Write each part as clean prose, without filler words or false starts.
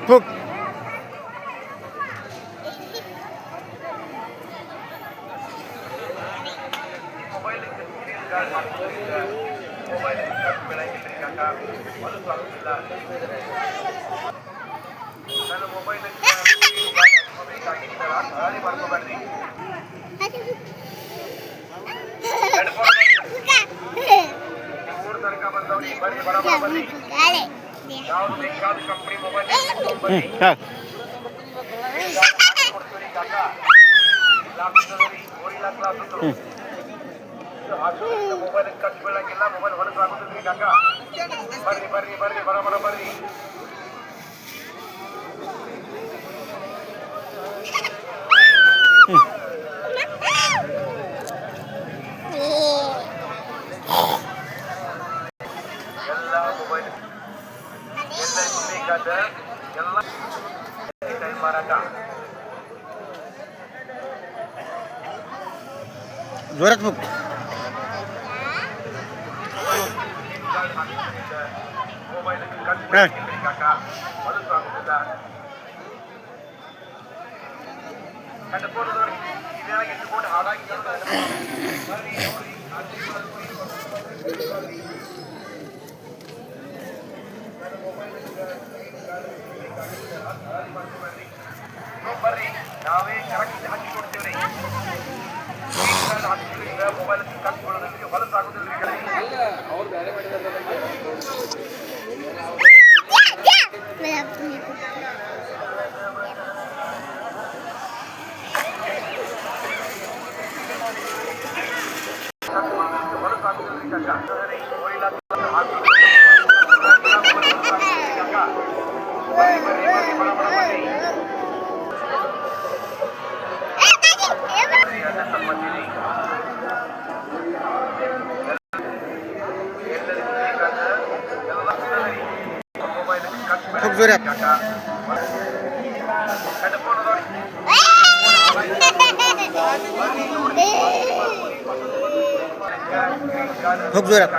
Book. Mobile ಖರ್ಚು ಬೀಳಂಗಿಲ್ಲ. Mobile ಹೊಲಸಾಗುತ್ತದೆ ಕಾಕ. ಬರ್ರಿ ಬರ್ರಿ ಬರ್ರಿ ಬರಬರ ಬರ್ರಿ. ಎಲ್ಲ ಮೊಬೈಲ್ ಎಲ್ಲರಿಗೂ ಬೇಕಾದ ಎಲ್ಲ ಟೈಮ್ ಮಾರಾಟ. जोरात बघ. ಮೊಬೈಲ್ ಖರ್ಚು ಬೀಳಂಗಿಲ್ಲ ಕಾಕ. ಹೊಲಸಾಗುತ್ತದೆ. ಕಂಡುಕೊಂಡವ್ರಿ ಇದ್ಯಾಗ ಇಟ್ಕೊಂಡು ಹಾಳಾಗಿ ಬರ್ರಿ ಬರ್ರಿ ನಾವೇ ಕರೆಕ್ಟ್ ಹಾಕಿ ಕೊಡ್ತೀವ್ರಿ. ಮೊಬೈಲ್ ಖರ್ಚು ಬೀಳೋದ್ರಿಗೆ ಹೊಲಸಾಗುದಿಲ್ರಿ ಕಡೆ. ಅವ್ರು ಬೇರೆ ಮಾಡಿದಾರೆ. खूप जोरात. खूप जोरात.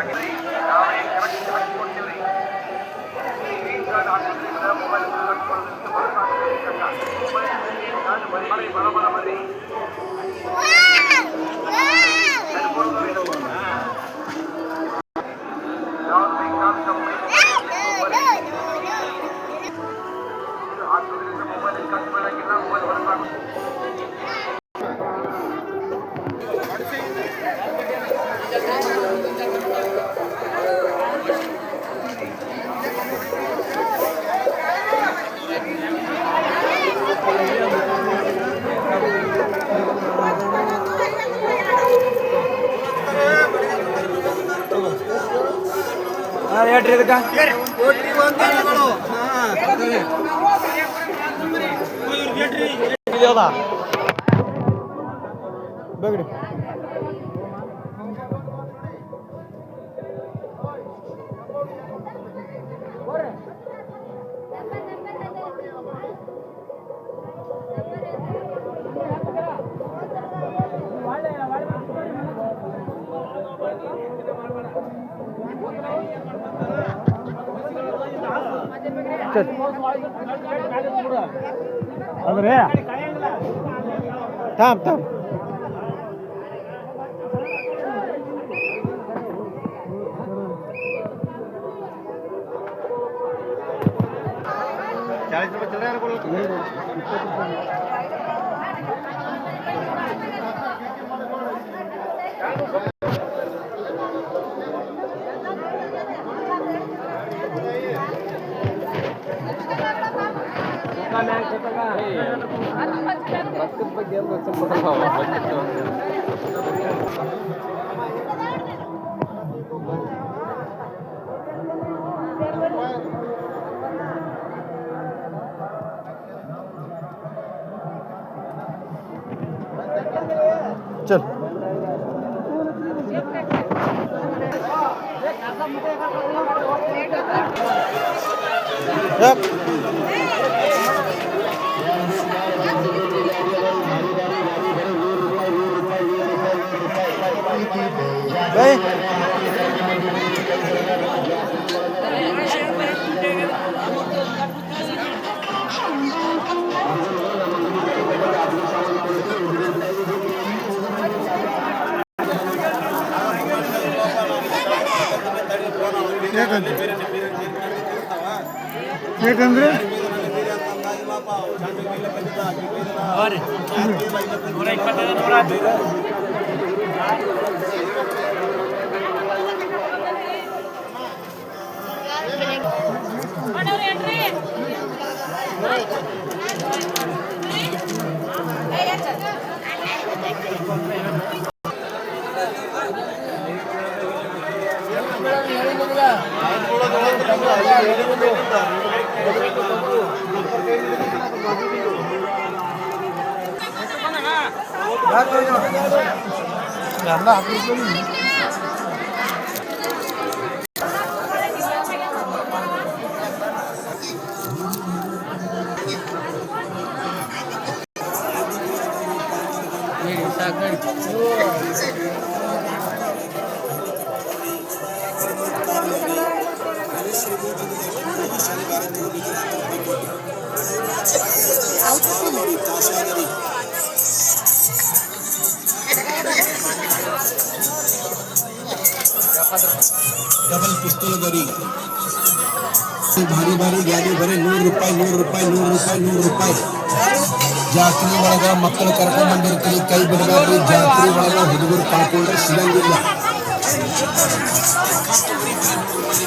बगड़ी अरे थांब थांब. चल ಏಕಂದ್ರೆ ಎಲ್ಲ ಹಾಕಿರ್ತೀನಿ. डबल पिस्तूल गरी भारी भारी ಗಾಡಿ ಬರೀ ₹100 ಜಾತ್ರೆ ಒಳಗ ಮಕ್ಕಳು ಕರ್ಕೊಂಡ್ ಬಂದಿರ್ತೀವಿ, ಕೈ ಬಿಡಬೇಡ್ರಿ. ಜಾತ್ರೆ ಒಳಗ ಹುಡುಗರು ಕಳ್ಕೊಂಡ್ರೆ ಸಿಗಂಗಿಲ್ಲ.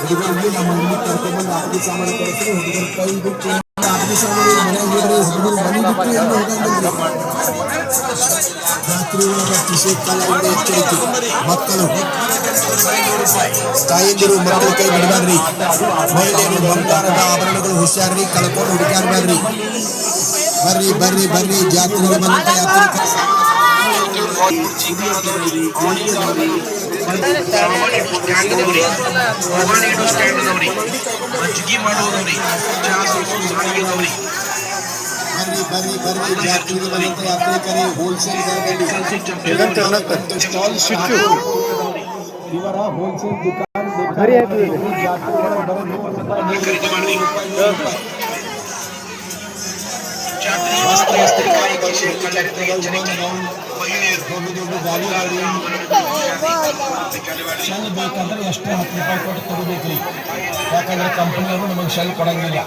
ಹುಡುಗರಿಗೆ ನಮ್ಮ ಮನೆ ಕರ್ಕೊಂಡ್ಬಂದು ಆಟದ ಸಾಮಾನು ಕೊಡ್ತೀವಿ. ಹುಡುಗರು ಕೈ ಬಿಟ್ಟು ಆಟದ ಸಾಮಾನು ಮನೆಗೆ ಬಿಡ್ರಿ. ಹುಡುಗರು ಮನೆ ಬಿಟ್ಟು ಎಲ್ಲ ಹೋಗಂಗಿಲ್ಲ. ಜಾತ್ರೆ ಒಳಗ ಕಿಸೆ ಕಾಲಿಂದ ಎಚ್ಚರಿಕೆ. ಮಕ್ಕಳು ತಾಯಂದಿರು ಮಕ್ಕಳು ಕೈ ಬಿಡಬೇಡ್ರಿ. ಮಹಿಳೆಯರು ಬಂಗಾರದ ಆಭರಣಗಳು ಹುಷಾರ್ರಿ, ಕಳ್ಕೊಂಡು ಹುಡುಕಾಡ್ಬೇಡ್ರಿ. ಬರ್ರಿ ಬರ್ರಿ ಬರ್ರಿ, ಜಾತ್ರೆ ಬಂದ ಯಾತ್ರೆ ಬರ್ರಿ ಬರ್ರಿ ಬರ್ರಿ, ಜಾತ್ರೆಗೆ ಬಂದಂತ ಯಾತ್ರಿಕರೇ ಹೋಲ್ಸೇಲ್ ಇವರ ಹೋಲ್ಸೇಲ್ ದುಕಾನ್ ಶೆಲ್ ಬೇಕಂದ್ರೆ ಎಷ್ಟೇ ₹10 ಕೊಟ್ಟು ತಗೋಬೇಕ್ರಿ. ಯಾಕಂದ್ರೆ ಕಂಪನಿಯವರು ನಮಗೆ ಶೆಲ್ ಕೊಡಂಗಿಲ್ಲ.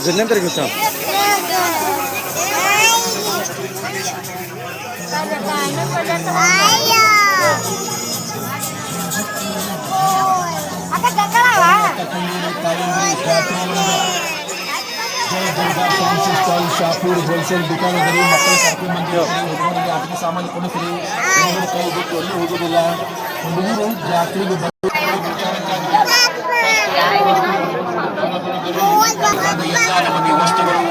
ಜಲ್ಲೆಂತರ ಗೊತ್ತಾ ಶಾಪೂರ್ ಹೋಲ್ಸೇಲ್ ದುಕಾನದಲ್ಲಿ ಮಕ್ಕಳು ಕರ್ಕೊಂಡು ಬಂದಿರ್ತೀವಿ. ಹುಡುಗರಿಗೆ ಆಟದ ಸಾಮಾನು ಕೊಡಿಸ್ರಿ. ಹುಡುಗರು ಕೈ ಬಿಟ್ಟು ಎಲ್ಲೂ ಹೋಗೋದಿಲ್ಲ. ಹುಡುಗರು ಜಾತ್ರೆಗೆ ವಸ್ತುಗಳು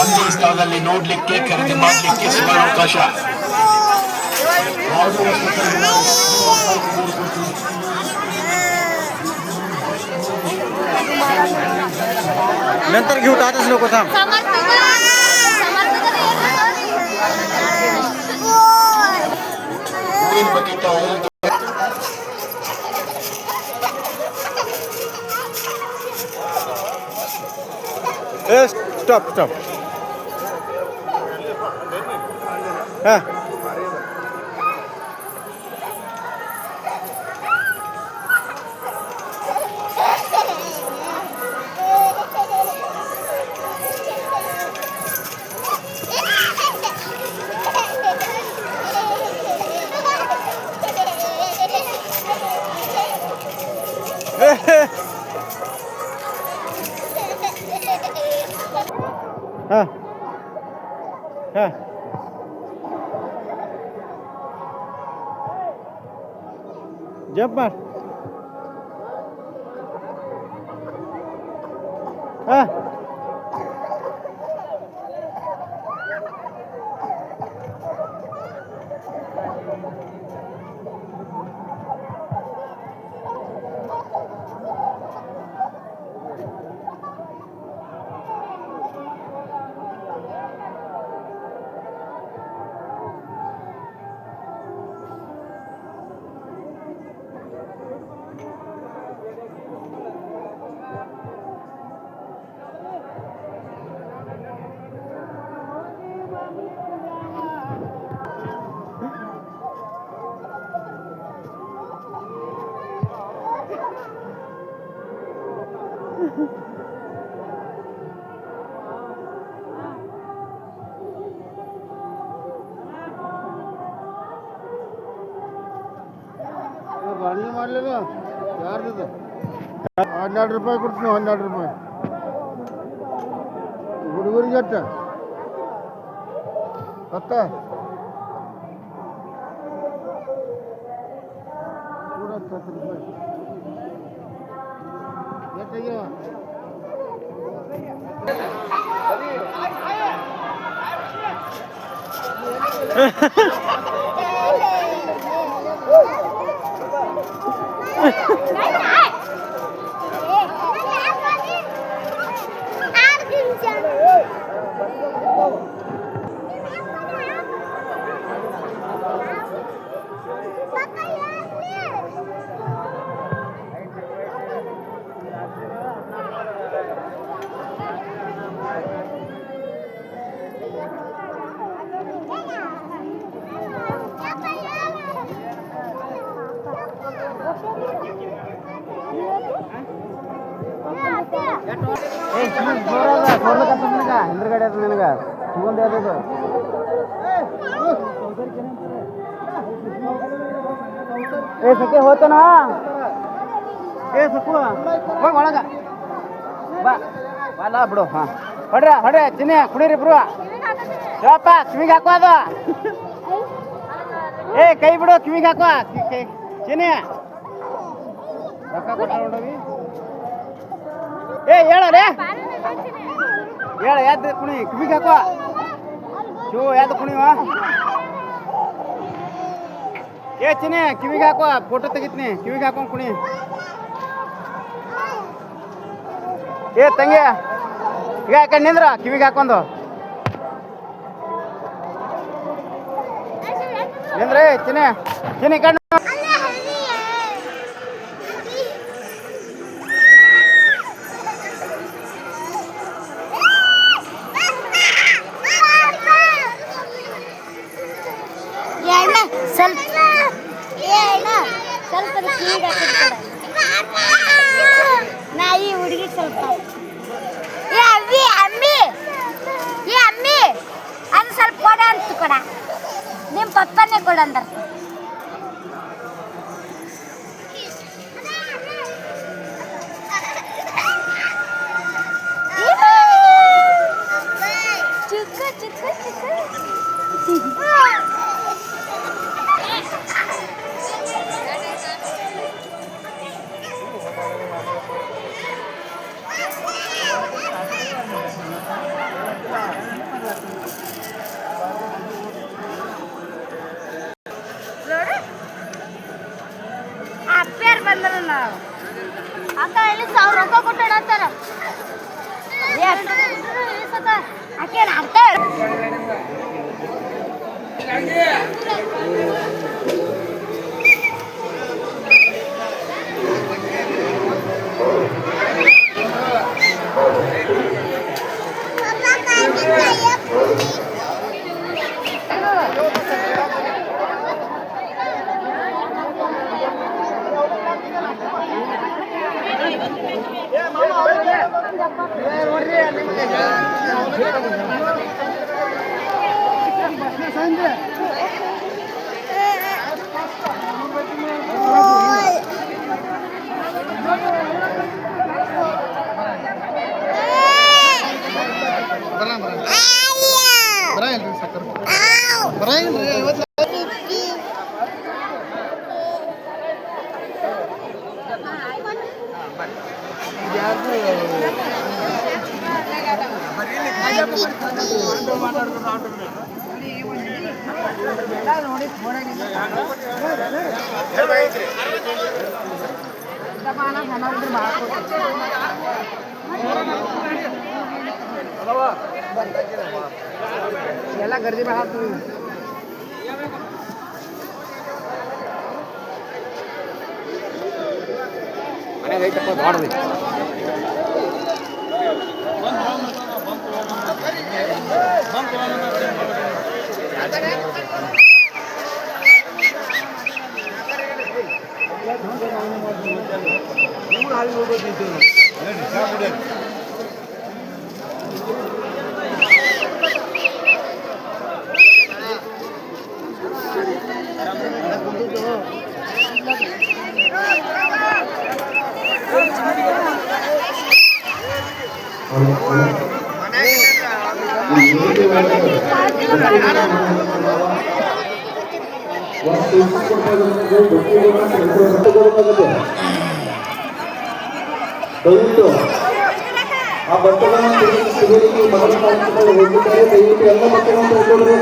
ಒಂದೇ ಸ್ಥಳದಲ್ಲಿ ನೋಡ್ಲಿಕ್ಕೆ, ಖರೀದಿ ಮಾಡಲಿಕ್ಕೆ ಸಿಗುವ ಅವಕಾಶ. नंतर घेऊ आताच लोक थांब स्टॉप स्टॉप हाँ हाँ हाँ जब मार हाँ ಬಾಡಿಗೆ ಮಾಡಲಿಲ್ಲ ಯಾರ್ದು 12 ರೂಪಾಯಿ ಕೊಡ್ತೀನಿ 12 ರೂಪಾಯಿ ಹುಡುಗರಿಗೆ ಅಟ್ಟ ಕತ್ತ ಕೂಡ 10 ರೂಪಾಯಿ ಎಷ್ಟಾಗ್ಯಾವ ಹಿಂದ್ರಗಡೆ ಅದು ನನಗೆ ತಗೊಂಡು ಯಾವ್ದು ಏ ಸಕ್ಕೆ ಹೋತನ ಏ ಸಕ್ಕು ಹೋಗ ಒಳಗ ಬಾ ಬಾಲ ಬಿಡು ಹಾಂ ಹೊಡ್ರಿ ಚಿನ್ನಿ ಕುಡೀರಿ ಇಬ್ರು ಶಿವಪ್ಪ ಕಿವಿಗೆ ಹಾಕೋ ಅದು ಏ ಕೈ ಬಿಡು ಕಿವಿಗೆ ಹಾಕೋ ಚಿನ್ನಿ ರೊಕ್ಕ ಕೊಟ್ಟ ನೋಡವಿ ಏ ಹೇಳೋರೇ ಹೇಳ ಯಾವ್ದು ಕುಣಿ ಕಿವಿಗೆ ಹಾಕೋ ಶಿವ ಯಾವ್ದು ಕುಣಿವ ಏ ಚಿನ್ನಿ ಕಿವಿಗೆ ಹಾಕೋ ಫೋಟೋ ತೆಗಿತೀನಿ ಕಿವಿಗೆ ಹಾಕೊಂಡು ಕುಣಿ ಏ ತಂಗಿ ಈಗ ಯಾಕಂಡು ನಿಂದ್ರ ಕಿವಿಗೆ ಹಾಕೊಂಡು ನಿಂದ್ರಿ ಚಿನ್ನಿ ಕಣ್ಣು ನಾ ಈ ಹುಡುಗಿ ಸ್ವಲ್ಪ ಅಮ್ಮಿ ಅದು ಸ್ವಲ್ಪ ಕೊಡ ಅಂತ ಕೊಡ ನಿಮ್ಮ ಪಪ್ಪನೇ ಕೊಡ ಅಂದ ಚಿಕ್ಕ ಚಿಕ್ಕ ಚಿಕ್ಕ ಅಪ್ಪೇರ್ ಬಂದ್ರು ನಾವು ಅಕ್ಕ ಇಲ್ಲಿ 1000 ರೂಪಾಯಿ ಕೊಟ್ಟು ಅಂತಾರ ಆಕೆ ಅರ್ಥ ಎಲ್ಲ ಗರ್ದಿ ಮಾಡ್ತೀವಿ ಮನೆಗೆ ಐತಪ್ಪ ದೊಡ್ಡದು ನಿಮ್ಗೆ ಹಾಲು ಹೋಗೋದು ದಯವಿಟ್ಟು ಆ ಬಟ್ಟೆಗಳನ್ನು ತೆಗೆಯಲಿಕ್ಕೆ ಮಗನ ಹೋಗಿದ್ದಾರೆ. ದಯವಿಟ್ಟು ಎಲ್ಲ ಬಟ್ಟೆಗಳನ್ನು ತೆಗೆದುಕೊಳ್ರಿ.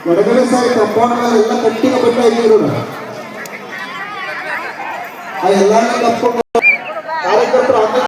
ಹೊರಗಡೆ ಸಾರಿ ಕಂಪೌಂಡ್ ಎಲ್ಲ ಕಟ್ಟಿನ ಬಟ್ಟೆ ಇರೋದು ಆ ಎಲ್ಲ ಕಾರ್ಯಕರ್ತರು